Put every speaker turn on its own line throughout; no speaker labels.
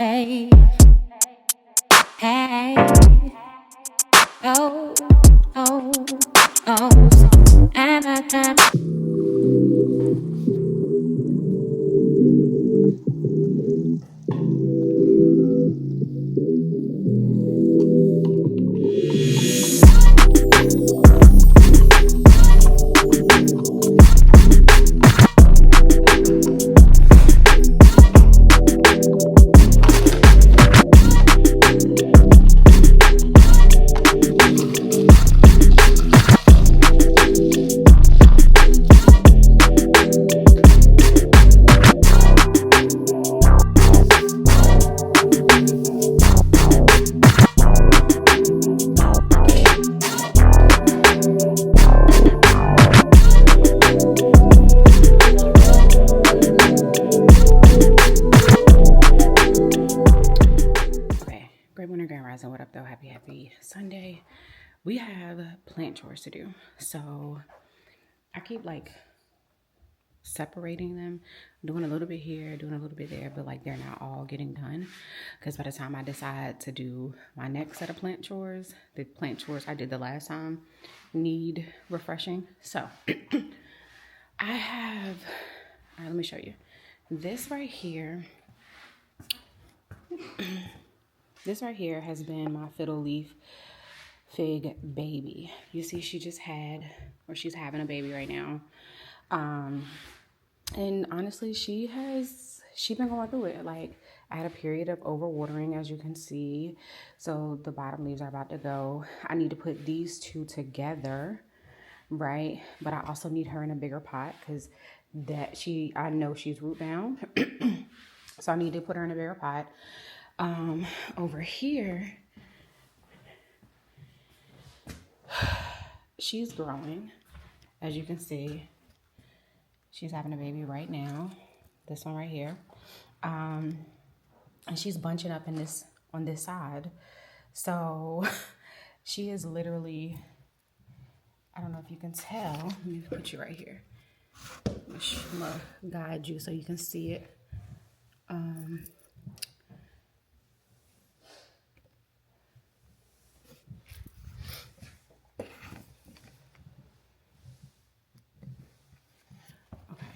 Hey, hey, oh, oh, oh, and I can. Okay, great morning, Grand Rising. What up, though? Happy Sunday. We have plant chores to do. So I keep separating them, doing a little bit here, doing a little bit there, but they're not all getting done. Because by the time I decide to do my next set of plant chores, the plant chores I did the last time need refreshing. So I have, all right, let me show you. This right here has been my fiddle leaf fig baby. You see, she's having a baby right now. And honestly, she's been going through it. I had a period of overwatering, as you can see. So the bottom leaves are about to go. I need to put these two together, right? But I also need her in a bigger pot because I know she's root bound. So I need to put her in a bigger pot. Over here, she's growing. As you can see, she's having a baby right now. This one right here. And she's bunching up on this side. So she is literally, I don't know if you can tell. Let me put you right here. I'm gonna guide you so you can see it.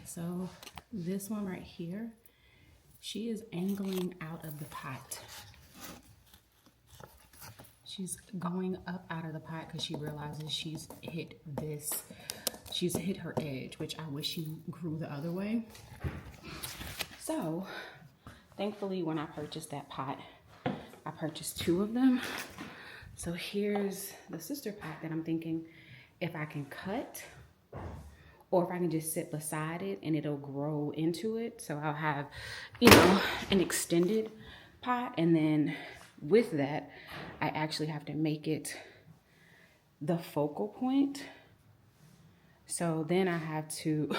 So this one right here, she is angling out of the pot. She's going up out of the pot because she realizes she's hit her edge, which I wish she grew the other way. So thankfully, when I purchased that pot, I purchased 2 of them. So here's the sister pot that I'm thinking if I can cut, or if I can just sit beside it and it'll grow into it. So I'll have, an extended pot. And then with that, I actually have to make it the focal point. So then I have to,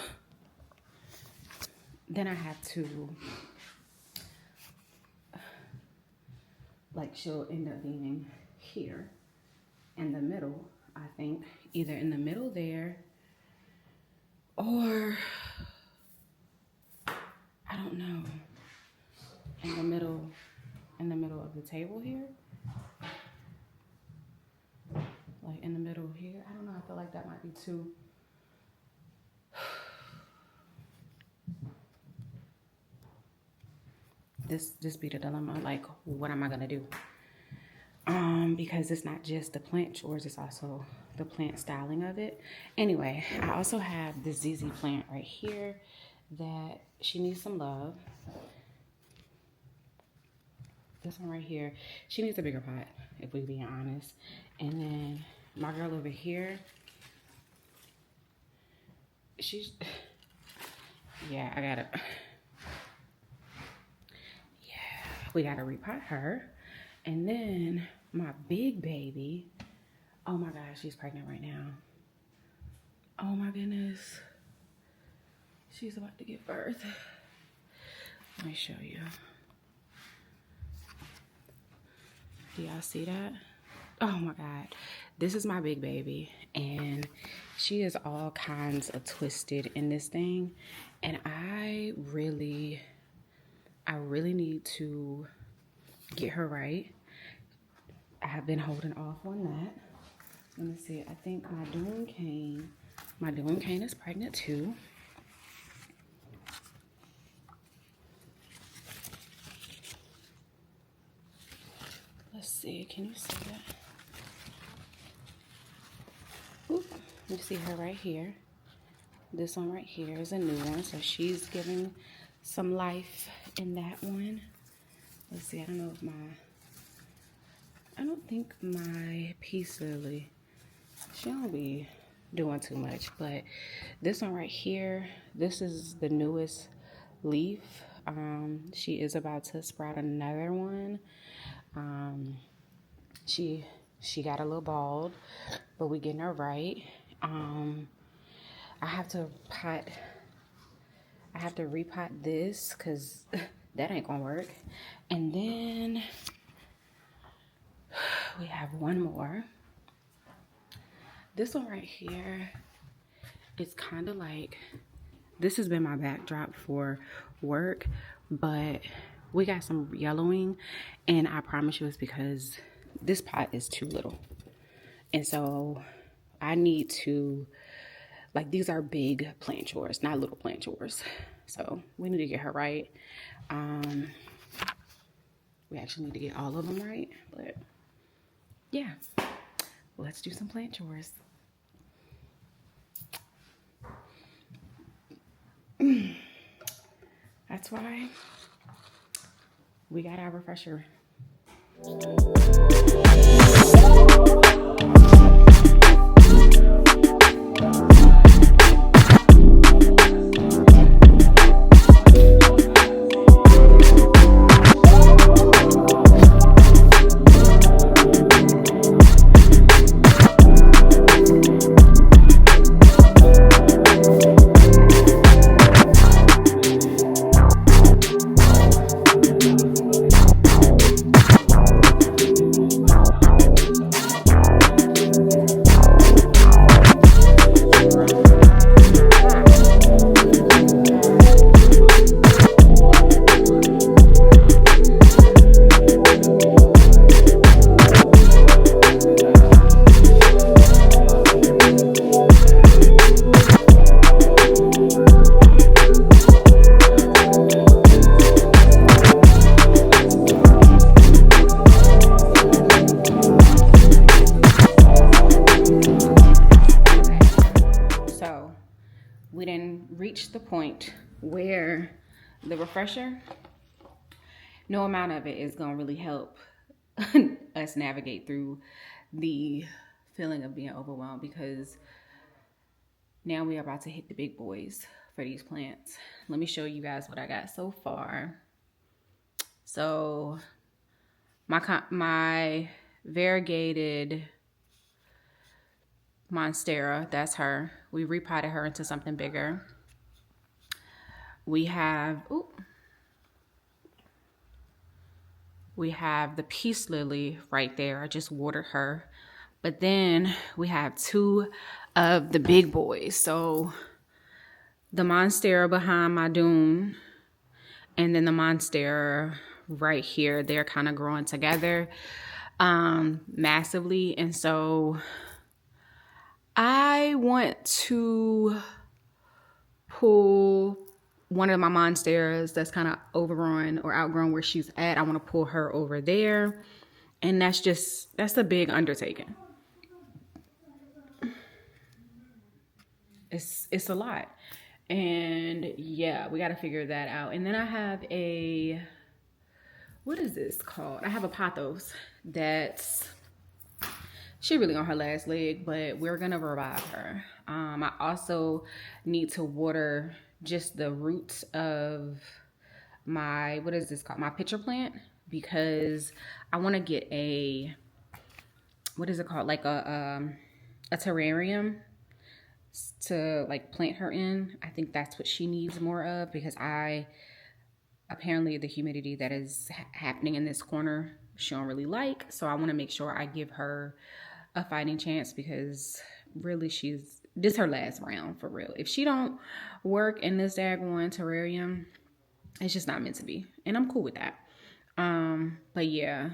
she'll end up being here in the middle, I think. Either in the middle there, or I don't know, in the middle of the table here, in the middle here. I don't know. I feel like that might be too. This be the dilemma. What am I gonna do? Because it's not just the plant chores; it's also the plant styling of it. Anyway, I also have this ZZ plant right here that she needs some love. This one right here, she needs a bigger pot, if we're being honest. And then my girl over here, we gotta repot her. And then my big baby, oh my gosh, she's pregnant right now. Oh my goodness. She's about to give birth. Let me show you. Do y'all see that? Oh my God. This is my big baby. And she is all kinds of twisted in this thing. And I really need to get her right. I have been holding off on that. Let me see. I think my Dune Cane is pregnant too. Let's see. Can you see that? Oop. You see her right here. This one right here is a new one, so she's giving some life in that one. Let's see. I don't think my Peace Lily, she don't be doing too much, but this one right here, this is the newest leaf. She is about to sprout another one. She got a little bald, but we getting her right. I have to repot this because that ain't gonna work. And then we have one more. This one right here, it's kind of like, this has been my backdrop for work, but we got some yellowing, and I promise you it's because this pot is too little. And so I need to, like, these are big plant chores, not little plant chores. So we need to get her right. We actually need to get all of them right, but yeah, let's do some plant chores. That's why we got our refresher. We didn't reach the point where the refresher, no amount of it is gonna really help us navigate through the feeling of being overwhelmed, because now we are about to hit the big boys for these plants. Let me show you guys what I got so far. So my variegated Monstera, that's her. We repotted her into something bigger. We have the Peace Lily right there. I just watered her. But then we have two of the big boys. So the Monstera behind my Dune, and then the Monstera right here. They're kind of growing together massively. And so I want to pull one of my Monsteras that's kind of overgrown or outgrown where she's at. I want to pull her over there. And that's a big undertaking. It's a lot. And yeah, we got to figure that out. And then I have what is this called? I have a pothos that's, she really on her last leg, but we're gonna revive her. I also need to water just the roots of my, what is this called? My pitcher plant, because I want to get what is it called? Like a terrarium to like plant her in. I think that's what she needs more of, because apparently the humidity that is happening in this corner, she don't really like. So I want to make sure I give her a fighting chance, because really this her last round for real. If she don't work in this daggone terrarium, it's just not meant to be. And I'm cool with that. But yeah,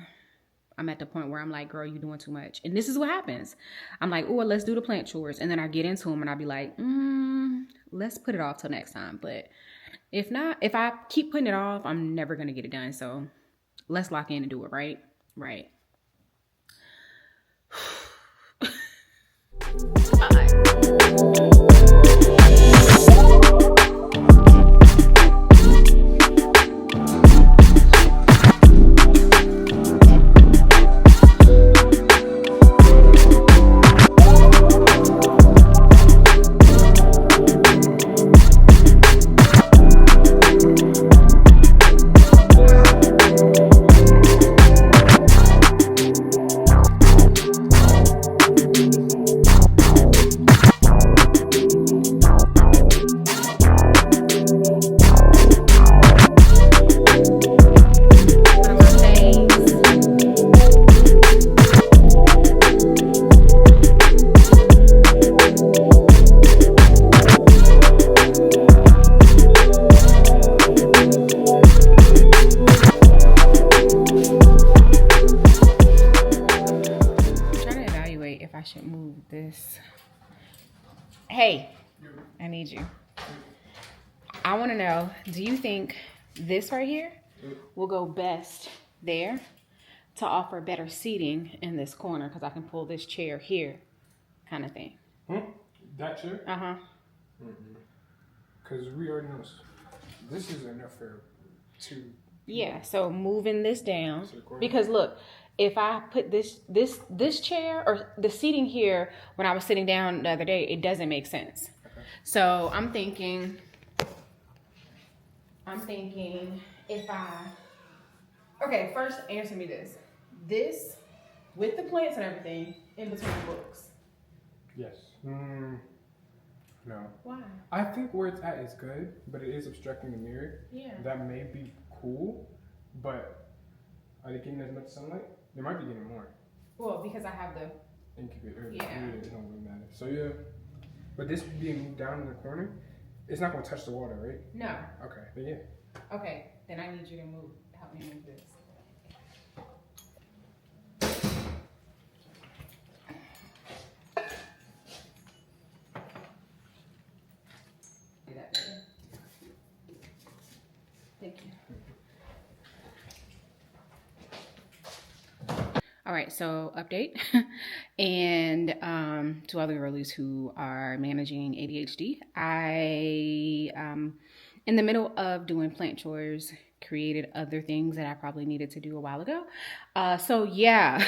I'm at the point where I'm like, girl, you doing too much. And this is what happens. I'm like, oh, let's do the plant chores. And then I get into them and I'll be like, let's put it off till next time. But if not, if I keep putting it off, I'm never going to get it done. So let's lock in and do it, right? Right. I should move this. Hey, I need you. I want to know, do you think this right here will go best there to offer better seating in this corner? Because I can pull this chair here kind of thing.
That chair?
Uh-huh.
Because we already know this is enough for two.
Yeah, so moving this down. Because look, if I put this chair or the seating here when I was sitting down the other day, it doesn't make sense. Okay. So I'm thinking if okay, first answer me this. This with the plants and everything in between the books.
Yes. No.
Why?
I think where it's at is good, but it is obstructing the mirror.
Yeah.
That may be cool, but are they getting as much sunlight? They might be getting more.
Well, because I have the
incubator.
Yeah.
It don't really matter. So yeah, but this being moved down in the corner, it's not gonna touch the water, right?
No.
Okay. Then yeah.
Okay. Then I need you to help me move this. Thank you. All right, so update. And to all the girlies who are managing ADHD, I, in the middle of doing plant chores, created other things that I probably needed to do a while ago. So yeah,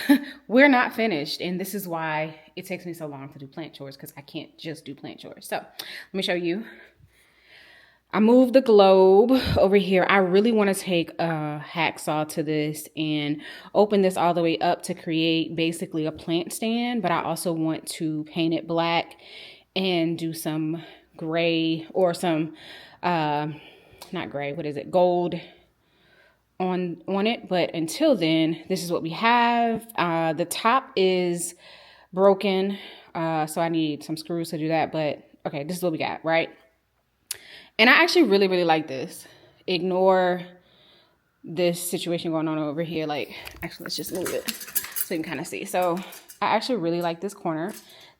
we're not finished. And this is why it takes me so long to do plant chores, because I can't just do plant chores. So let me show you. I moved the globe over here. I really want to take a hacksaw to this and open this all the way up to create basically a plant stand. But I also want to paint it black and do some gray or some, not gray, what is it? Gold on it. But until then, this is what we have. The top is broken. So I need some screws to do that. But okay, this is what we got, right? And I actually really, really like this. Ignore this situation going on over here. Like, actually, let's just move it so you can kind of see. So I actually really like this corner.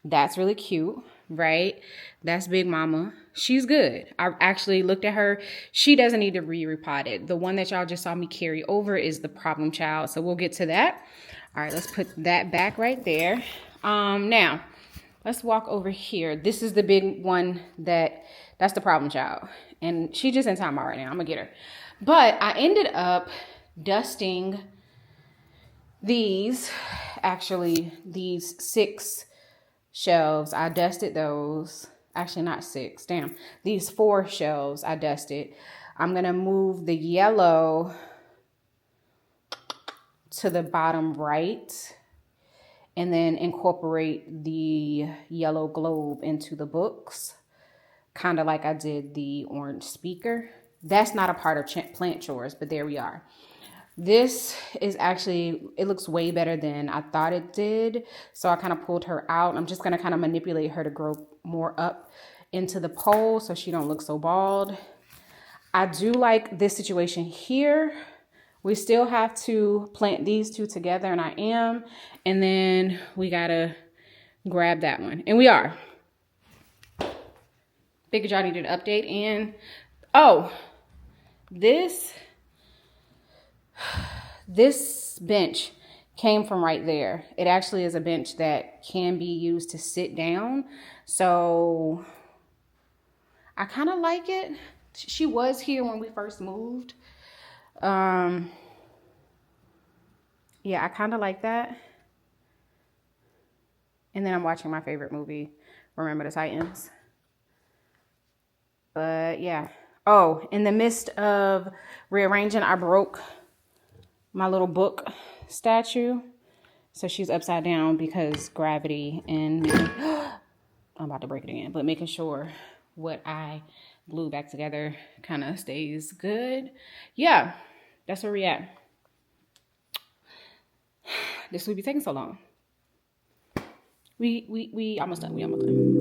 That's really cute, right? That's Big Mama. She's good. I actually looked at her. She doesn't need to be repotted. The one that y'all just saw me carry over is the problem child. So we'll get to that. All right, let's put that back right there. Now, let's walk over here. This is the big one that's the problem child. And she just in timeout right now. I'm going to get her. But I ended up dusting these 6 shelves. I dusted those. Actually, not 6. Damn. These 4 shelves I dusted. I'm going to move the yellow to the bottom right. And then incorporate the yellow globe into the books. Kind of like I did the orange speaker. That's not a part of plant chores, but there we are. This is actually, it looks way better than I thought it did. So I kind of pulled her out. I'm just going to kind of manipulate her to grow more up into the pole so she don't look so bald. I do like this situation here We still have to plant these two together, and I am. And then we gotta grab that one. And we are. Figured y'all needed an update. And oh, this bench came from right there. It actually is a bench that can be used to sit down. So I kind of like it. She was here when we first moved. Yeah, I kind of like that. And then I'm watching my favorite movie, Remember the Titans. But yeah. Oh, in the midst of rearranging, I broke my little book statue. So she's upside down because gravity and I'm about to break it again, but making sure what I glue back together kind of stays good. Yeah, that's where we at. This would be taking so long. We almost done. We almost done.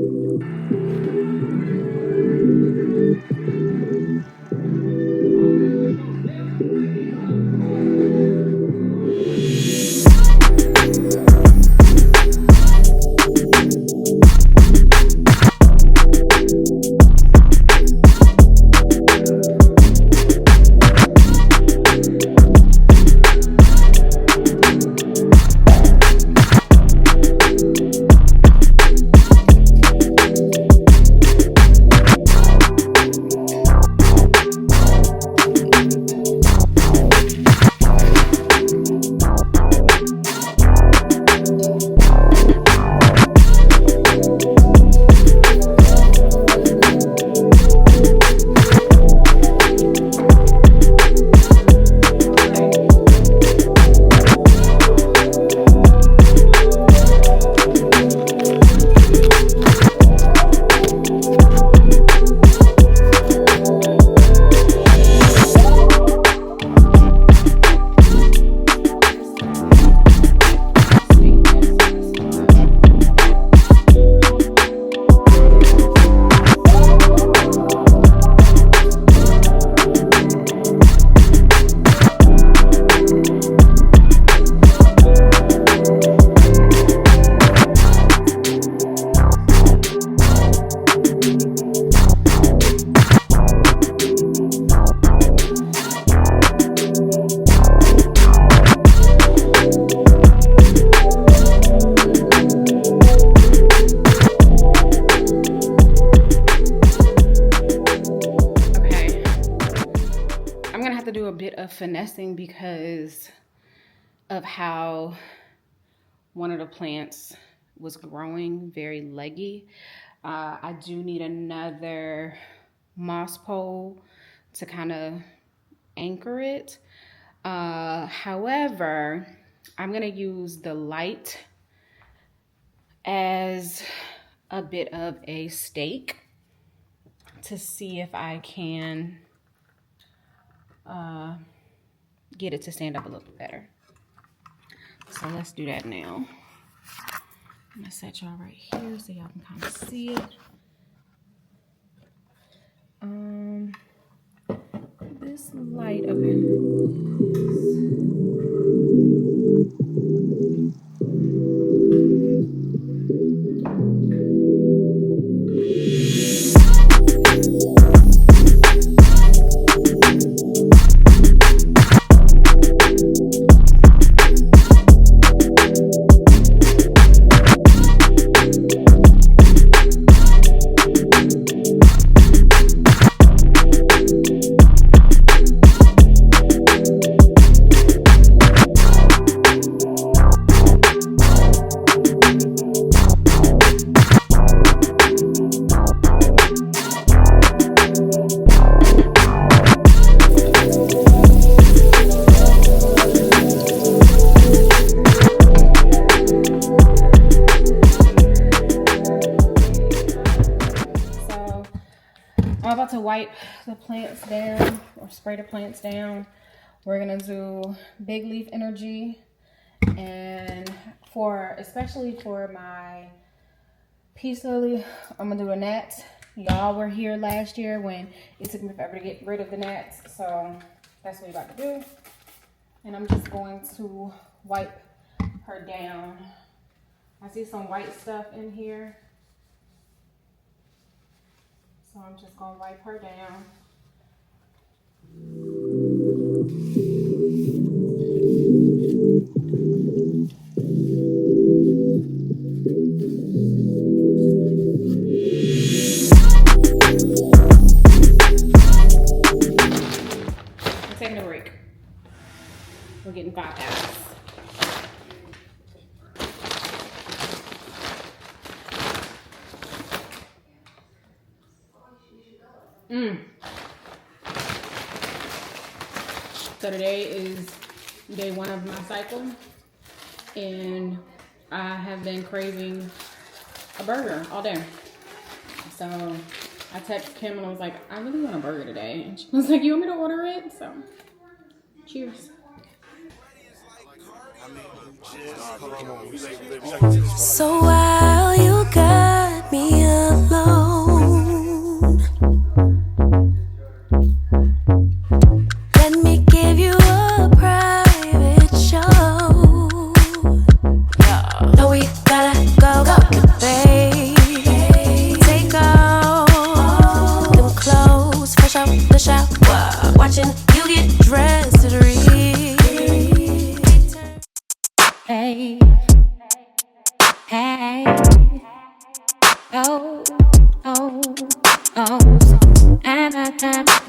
Finessing because of how one of the plants was growing very leggy. I do need another moss pole to kind of anchor it. However, I'm gonna use the light as a bit of a stake to see if I can get it to stand up a little bit better. So let's do that now. I'm gonna set y'all right here so y'all can kind of see it. This light, okay. I'm about to wipe the plants down or spray the plants down. We're gonna do big leaf energy, and especially for my peace lily, I'm gonna do the gnats. Y'all were here last year when it took me forever to get rid of the gnats, so that's what we're about to do. And I'm just going to wipe her down. I see some white stuff in here. So I'm just gonna wipe her down. I'm taking a break. We're getting 5 hours. So today is day 1 of my cycle, and I have been craving a burger all day. So I texted Kim and I was like, I really want a burger today. And she was like, you want me to order it? So, cheers.
So while you got me alone, let me give you a private show. No, we gotta go, babe. Take off them clothes, fresh out the shower, watching you get dressed to the read. Hey, hey.